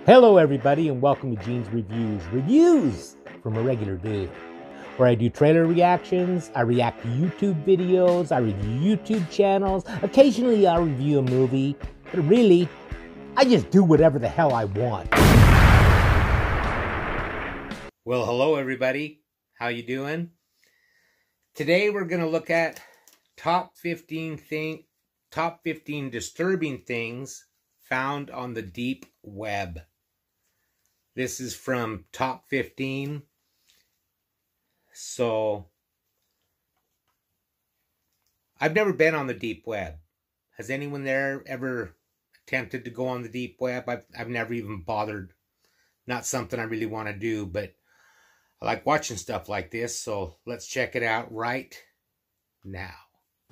Hello, everybody, and welcome to Gene's Reviews. Reviews from a regular dude, where I do trailer reactions, I react to YouTube videos, I review YouTube channels. Occasionally, I'll review a movie, but really, I just do whatever the hell I want. Well, hello, everybody. How you doing? Today, we're going to look at top 15 disturbing things found on the deep web. This is from Top 15. So, I've never been on the deep web. Has anyone there ever attempted to go on the deep web? I've never even bothered. Not something I really want to do, but I like watching stuff like this, so let's check it out right now.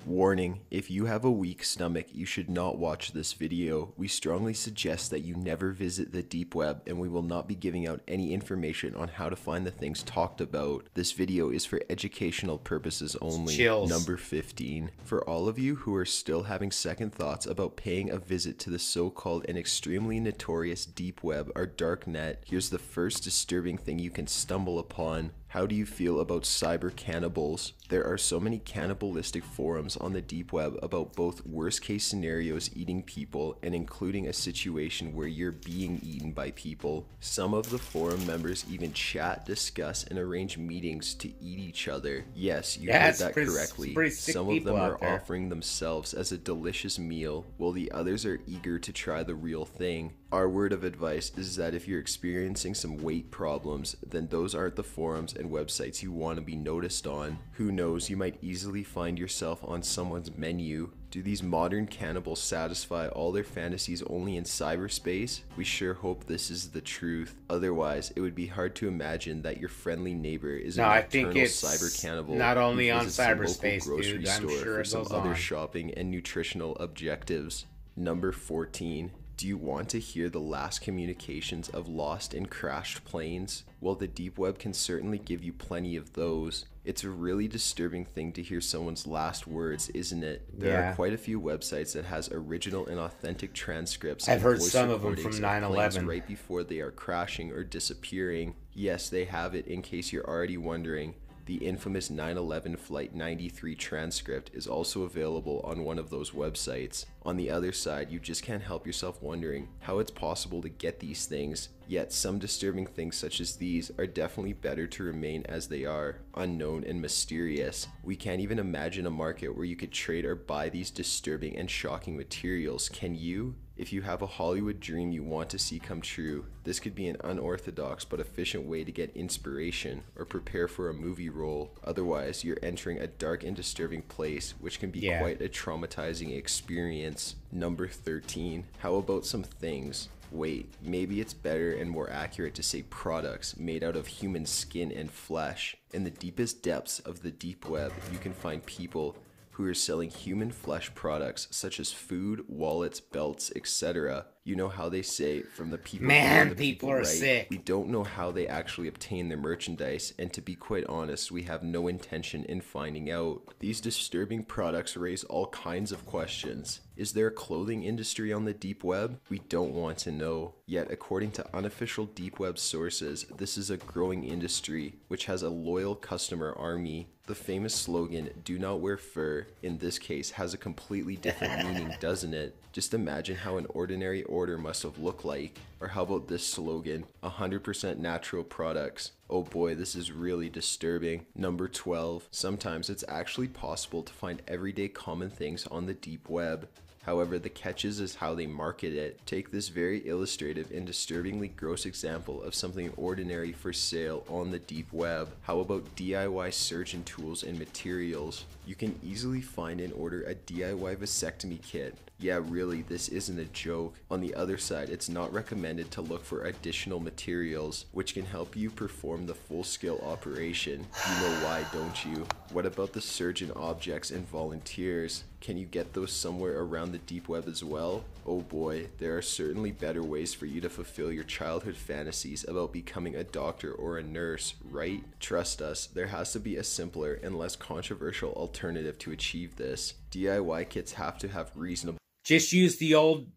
Warning, if you have a weak stomach, you should not watch this video. We strongly suggest that you never visit the deep web, and we will not be giving out any information on how to find the things talked about. This video is for educational purposes only. Chills. Number 15. For all of you who are still having second thoughts about paying a visit to the so-called and extremely notorious deep web or dark net, here's the first disturbing thing you can stumble upon. How do you feel about cyber cannibals? There are so many cannibalistic forums on the deep web about both worst case scenarios eating people and including a situation where you're being eaten by people. Some of the forum members even chat, discuss, and arrange meetings to eat each other. Yes, you heard that correctly. Some of them are offering themselves as a delicious meal, while the others are eager to try the real thing. Our word of advice is that if you're experiencing some weight problems, then those aren't the forums and websites you want to be noticed on. Who knows, you might easily find yourself on someone's menu. Do these modern cannibals satisfy all their fantasies only in cyberspace? We sure hope this is the truth. Otherwise, it would be hard to imagine that your friendly neighbor is an eternal cyber cannibal. Not only on cyberspace, dude. I'm sure it goes on. Other shopping and nutritional objectives. Number 14. Do you want to hear the last communications of lost and crashed planes? Well, the deep web can certainly give you plenty of those. It's a really disturbing thing to hear someone's last words, isn't it? There are quite a few websites that has original and authentic transcripts. I've heard some of them from 9/11 right before they are crashing or disappearing. Yes, they have it, in case you're already wondering. The infamous 9/11 Flight 93 transcript is also available on one of those websites. On the other side, you just can't help yourself wondering how it's possible to get these things. Yet some disturbing things such as these are definitely better to remain as they are, unknown and mysterious. We can't even imagine a market where you could trade or buy these disturbing and shocking materials. Can you? If you have a Hollywood dream you want to see come true, this could be an unorthodox but efficient way to get inspiration or prepare for a movie role. Otherwise, you're entering a dark and disturbing place, which can be quite a traumatizing experience. Number 13. How about some things? Wait, maybe it's better and more accurate to say products made out of human skin and flesh. In the deepest depths of the deep web, you can find people who are selling human flesh products such as food, wallets, belts, etc. You know how they say, from the people Man, people are sick. We don't know how they actually obtain their merchandise, and to be quite honest, we have no intention in finding out. These disturbing products raise all kinds of questions. Is there a clothing industry on the deep web? We don't want to know. Yet, according to unofficial deep web sources, this is a growing industry, which has a loyal customer army. The famous slogan, "Do not wear fur," in this case has a completely different meaning, doesn't it? Just imagine how an ordinary order must have looked like. Or how about this slogan, 100% natural products? Oh boy, this is really disturbing. Number 12. Sometimes it's actually possible to find everyday common things on the deep web. However, the catches is how they market it. Take this very illustrative and disturbingly gross example of something ordinary for sale on the deep web. How about DIY surgeon tools and materials? You can easily find and order a DIY vasectomy kit. Yeah, really, this isn't a joke. On the other side, it's not recommended to look for additional materials, which can help you perform the full-scale operation. You know why, don't you? What about the surgeon objects and volunteers? Can you get those somewhere around the deep web as well? Oh boy, there are certainly better ways for you to fulfill your childhood fantasies about becoming a doctor or a nurse, right? Trust us, there has to be a simpler and less controversial alternative to achieve this. DIY kits have to have reasonable... Just use the old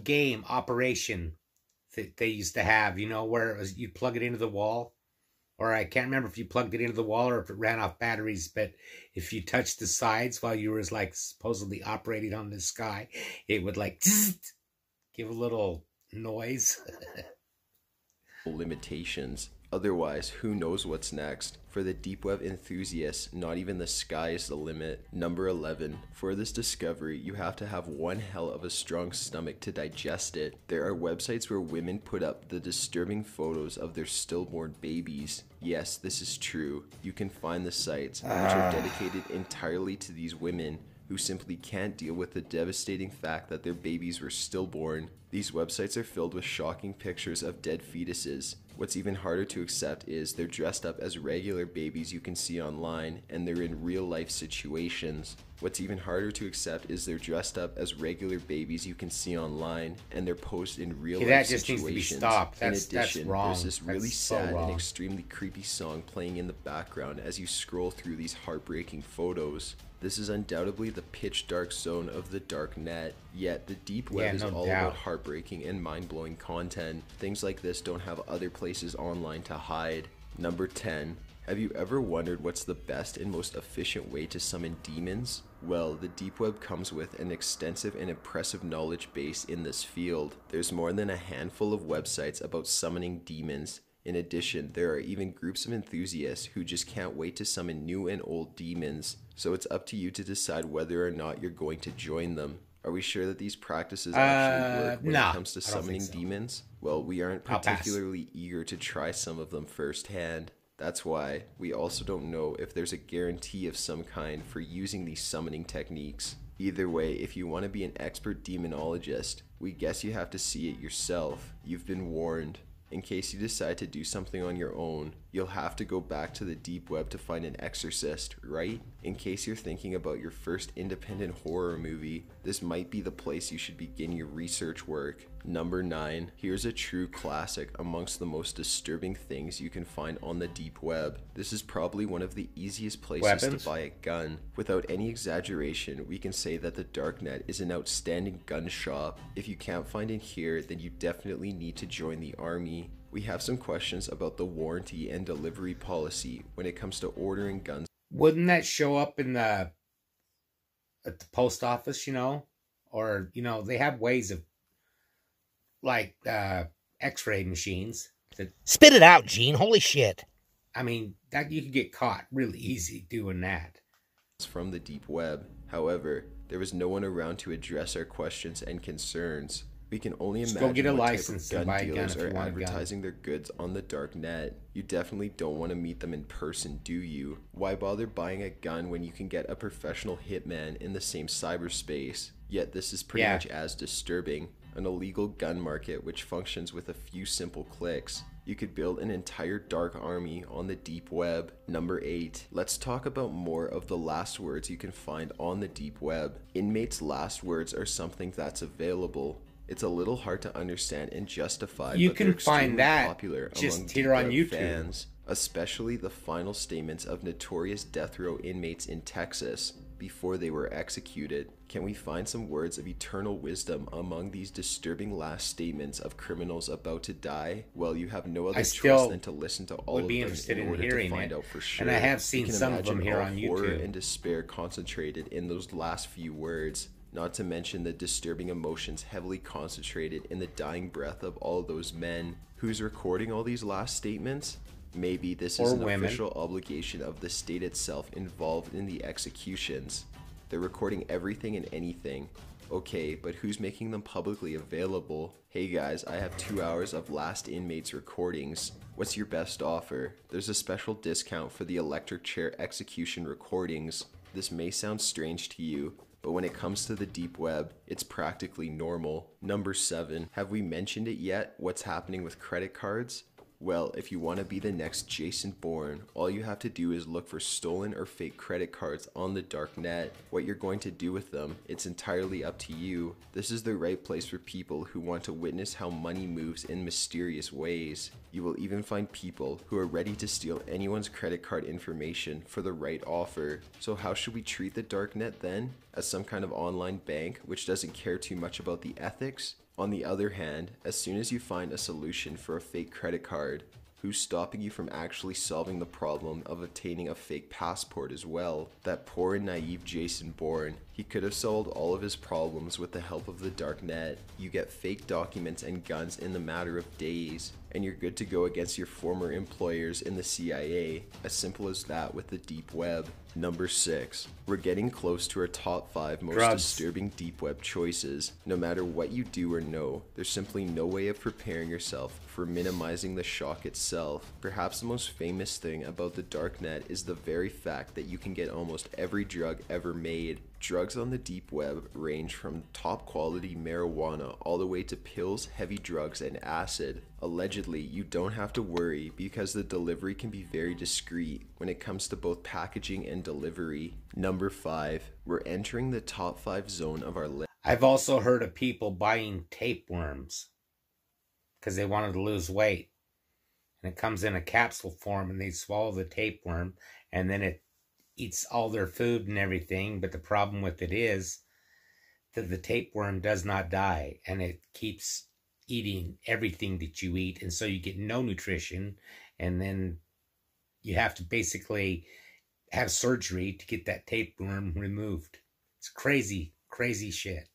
game, Operation that they used to have, where it was, you plug it into the wall, or I can't remember if you plugged it into the wall or if it ran off batteries, but if you touched the sides while you were like supposedly operating on the sky, it would like give a little noise. Limitations. Otherwise, who knows what's next? For the deep web enthusiasts, not even the sky is the limit. Number 11. For this discovery, you have to have one hell of a strong stomach to digest it. There are websites where women put up the disturbing photos of their stillborn babies. Yes, this is true. You can find the sites, which are dedicated entirely to these women who simply can't deal with the devastating fact that their babies were stillborn. These websites are filled with shocking pictures of dead fetuses. What's even harder to accept is they're dressed up as regular babies you can see online, and they're in real life situations. What's even harder to accept is they're dressed up as regular babies you can see online, and they're posed in real life that situations. just needs to be stopped. In addition, that's wrong. there's this really That's so sad wrong. and extremely creepy song playing in the background as you scroll through these heartbreaking photos. This is undoubtedly the pitch dark zone of the dark net, yet the deep web is all about heartbreaking and mind-blowing content. Things like this don't have other places online to hide. Number 10. Have you ever wondered what's the best and most efficient way to summon demons? Well, the deep web comes with an extensive and impressive knowledge base in this field. There's more than a handful of websites about summoning demons. In addition, there are even groups of enthusiasts who just can't wait to summon new and old demons, so it's up to you to decide whether or not you're going to join them. Are we sure that these practices actually work when it comes to summoning demons? Well, we aren't particularly eager to try some of them firsthand. That's why we also don't know if there's a guarantee of some kind for using these summoning techniques. Either way, if you want to be an expert demonologist, we guess you have to see it yourself. You've been warned. In case you decide to do something on your own, you'll have to go back to the deep web to find an exorcist, right? In case you're thinking about your first independent horror movie, this might be the place you should begin your research work. Number 9. Here's a true classic amongst the most disturbing things you can find on the deep web. This is probably one of the easiest places to buy a gun. Without any exaggeration, we can say that the darknet is an outstanding gun shop. If you can't find it here, then you definitely need to join the army. We have some questions about the warranty and delivery policy when it comes to ordering guns. Wouldn't that show up in at the post office, or they have ways of like x-ray machines that spit it out, Gene. Holy shit. I mean, that you could get caught really easy doing that. From the deep web. However, there was no one around to address our questions and concerns. We can only imagine go get a what license type of and buy gun a gun dealers if you are want a gun. advertising their goods on the dark net. You definitely don't want to meet them in person, do you? Why bother buying a gun when you can get a professional hitman in the same cyberspace? Yet this is pretty much as disturbing. An illegal gun market which functions with a few simple clicks. You could build an entire dark army on the deep web. Number 8. Let's talk about more of the last words you can find on the deep web. Inmates' last words are something that's available. It's a little hard to understand and justify, you but can they're find that popular just among here on YouTube. fans, especially the final statements of notorious death row inmates in Texas before they were executed. Can we find some words of eternal wisdom among these disturbing last statements of criminals about to die? Well, you have no other choice than to listen to all of them in order to find out for sure. And I have seen some of them here on YouTube. Horror and despair concentrated in those last few words. Not to mention the disturbing emotions heavily concentrated in the dying breath of all those men. Who's recording all these last statements? Maybe this is an official obligation of the state itself involved in the executions. They're recording everything and anything. Okay, but who's making them publicly available? Hey guys, I have 2 hours of last inmates recordings. What's your best offer? There's a special discount for the electric chair execution recordings. This may sound strange to you, but when it comes to the deep web, it's practically normal. Number 7. Have we mentioned it yet? What's happening with credit cards? Well, if you want to be the next Jason Bourne, all you have to do is look for stolen or fake credit cards on the dark net. What you're going to do with them, it's entirely up to you. This is the right place for people who want to witness how money moves in mysterious ways. You will even find people who are ready to steal anyone's credit card information for the right offer. So how should we treat the dark net then? As some kind of online bank which doesn't care too much about the ethics? On the other hand, as soon as you find a solution for a fake credit card, who's stopping you from actually solving the problem of obtaining a fake passport as well? That poor and naive Jason Bourne. He could have solved all of his problems with the help of the dark net. You get fake documents and guns in the matter of days, and you're good to go against your former employers in the CIA. As simple as that with the deep web. Number 6. We're getting close to our top 5 most Drugs. disturbing deep web choices. No matter what you do or know, there's simply no way of preparing yourself for minimizing the shock itself. Perhaps the most famous thing about the darknet is the very fact that you can get almost every drug ever made. Drugs on the deep web range from top quality marijuana all the way to pills, heavy drugs, and acid. Allegedly, you don't have to worry because the delivery can be very discreet when it comes to both packaging and delivery. Number 5. We're entering the top 5 zone of our list. I've also heard of people buying tapeworms because they wanted to lose weight. And it comes in a capsule form and they swallow the tapeworm and then it eats all their food and everything. But the problem with it is that the tapeworm does not die and it keeps eating everything that you eat. And so you get no nutrition. And then you have to basically have surgery to get that tapeworm removed. It's crazy, crazy shit.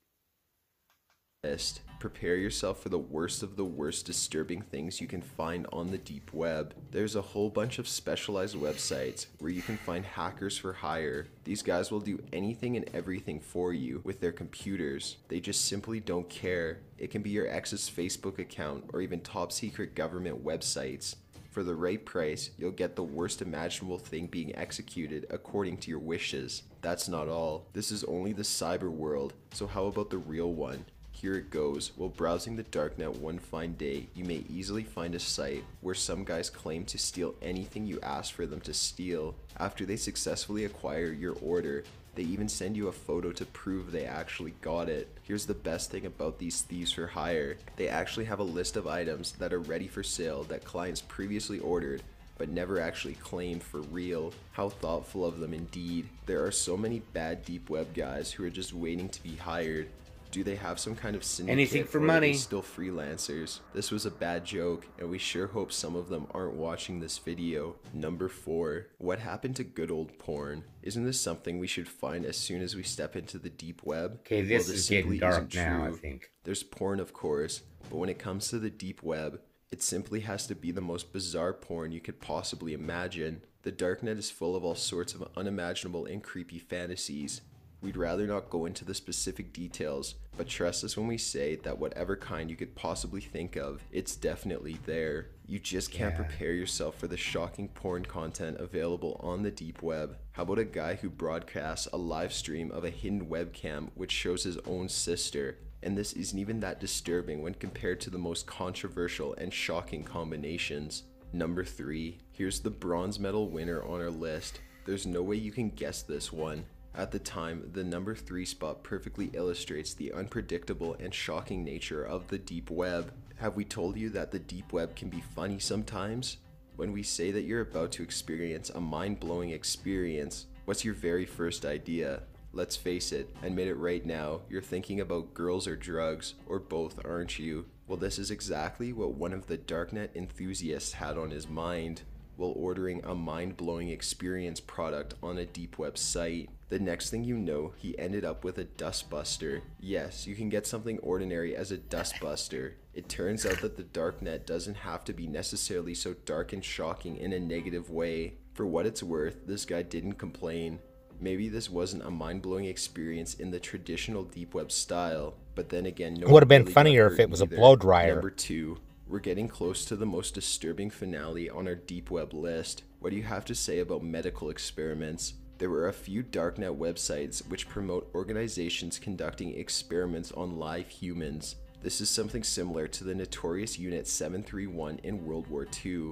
Prepare yourself for the worst of the worst disturbing things you can find on the deep web. There's a whole bunch of specialized websites where you can find hackers for hire. These guys will do anything and everything for you with their computers. They just simply don't care. It can be your ex's Facebook account or even top secret government websites. For the right price, you'll get the worst imaginable thing being executed according to your wishes. That's not all. This is only the cyber world, so how about the real one? Here it goes. While browsing the darknet one fine day, you may easily find a site where some guys claim to steal anything you ask for them to steal. After they successfully acquire your order, they even send you a photo to prove they actually got it. Here's the best thing about these thieves for hire. They actually have a list of items that are ready for sale that clients previously ordered but never actually claimed for real. How thoughtful of them indeed. There are so many bad deep web guys who are just waiting to be hired. Do they have some kind of syndicate? Anything for or are money. they still freelancers? This was a bad joke, and we sure hope some of them aren't watching this video. Number 4. What happened to good old porn? Isn't this something we should find as soon as we step into the deep web? Okay, this Well, is simply getting dark isn't now, I true. think. There's porn, of course, but when it comes to the deep web, it simply has to be the most bizarre porn you could possibly imagine. The darknet is full of all sorts of unimaginable and creepy fantasies. We'd rather not go into the specific details, but trust us when we say that whatever kind you could possibly think of, it's definitely there. You just can't prepare yourself for the shocking porn content available on the deep web. How about a guy who broadcasts a live stream of a hidden webcam which shows his own sister? And this isn't even that disturbing when compared to the most controversial and shocking combinations. Number 3. Here's the bronze medal winner on our list. There's no way you can guess this one. At the time, the number 3 spot perfectly illustrates the unpredictable and shocking nature of the deep web. Have we told you that the deep web can be funny sometimes? When we say that you're about to experience a mind-blowing experience, what's your very first idea? Let's face it, admit it right now, you're thinking about girls or drugs, or both, aren't you? Well, this is exactly what one of the darknet enthusiasts had on his mind while ordering a mind-blowing experience product on a deep web site. The next thing you know, he ended up with a dustbuster. Yes, you can get something ordinary as a dustbuster. It turns out that the darknet doesn't have to be necessarily so dark and shocking in a negative way. For what it's worth, this guy didn't complain. Maybe this wasn't a mind-blowing experience in the traditional deep web style, but then again, no It would have been really funnier got if it hurt was a either. blow dryer. Number 2. We're getting close to the most disturbing finale on our deep web list. What do you have to say about medical experiments? There were a few darknet websites which promote organizations conducting experiments on live humans. This is something similar to the notorious Unit 731 in World War II.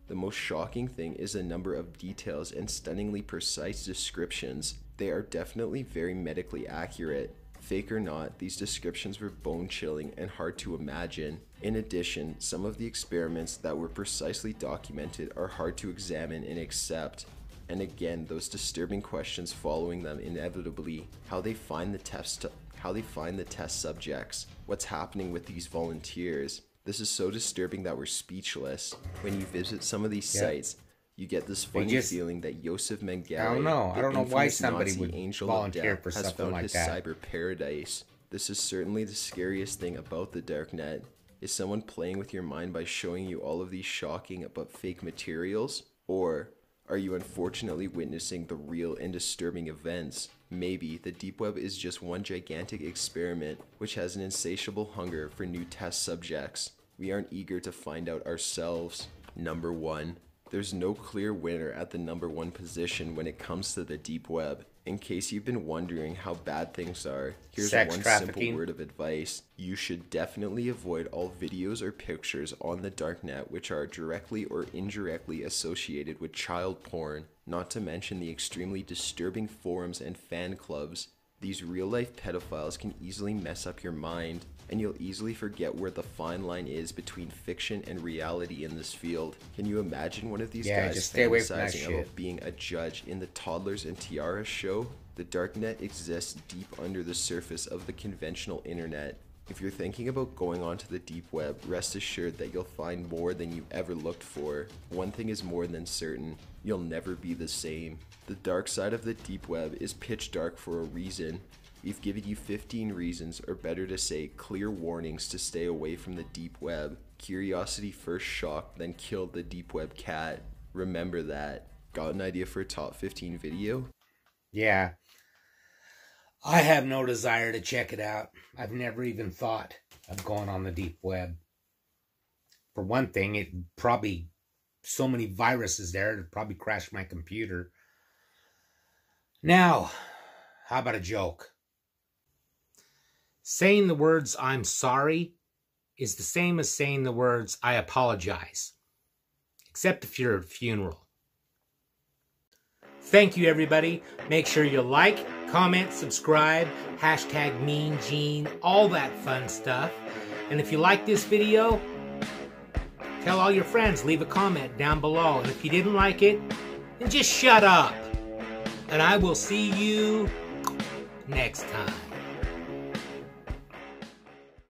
The most shocking thing is the number of details and stunningly precise descriptions. They are definitely very medically accurate. Fake or not, these descriptions were bone-chilling and hard to imagine. In addition, some of the experiments that were precisely documented are hard to examine and accept. And again, those disturbing questions following them inevitably. How they find the how they find the test subjects, what's happening with these volunteers. This is so disturbing that we're speechless. When you visit some of these sites, you get this funny feeling that Josef Mengele, I don't know why somebody Nazi would angel volunteer of death, for has something found like his that. cyber paradise. This is certainly the scariest thing about the darknet. Is someone playing with your mind by showing you all of these shocking but fake materials? Or are you unfortunately witnessing the real and disturbing events? Maybe the deep web is just one gigantic experiment which has an insatiable hunger for new test subjects. We aren't eager to find out ourselves. Number 1. There's no clear winner at the number 1 position when it comes to the deep web. In case you've been wondering how bad things are, here's one simple word of advice. You should definitely avoid all videos or pictures on the darknet which are directly or indirectly associated with child porn, not to mention the extremely disturbing forums and fan clubs. These real-life pedophiles can easily mess up your mind, and you'll easily forget where the fine line is between fiction and reality in this field. Can you imagine one of these guys just stay away from that fantasizing shit. about being a judge in the Toddlers and Tiaras show? The darknet exists deep under the surface of the conventional internet. If you're thinking about going onto the deep web, rest assured that you'll find more than you ever looked for. One thing is more than certain: you'll never be the same. The dark side of the deep web is pitch dark for a reason. We've given you 15 reasons, or better to say, clear warnings to stay away from the deep web. Curiosity first shocked, then killed the deep web cat. Remember that. Got an idea for a top 15 video? Yeah. I have no desire to check it out. I've never even thought of going on the deep web. For one thing, it probably, so many viruses there, it'd probably crash my computer. Now, how about a joke? Saying the words "I'm sorry" is the same as saying the words "I apologize," except if you're at a funeral. Thank you, everybody. Make sure you like, comment, subscribe, hashtag Mean Gene, all that fun stuff. And if you like this video, tell all your friends, leave a comment down below. And if you didn't like it, then just shut up. And I will see you next time.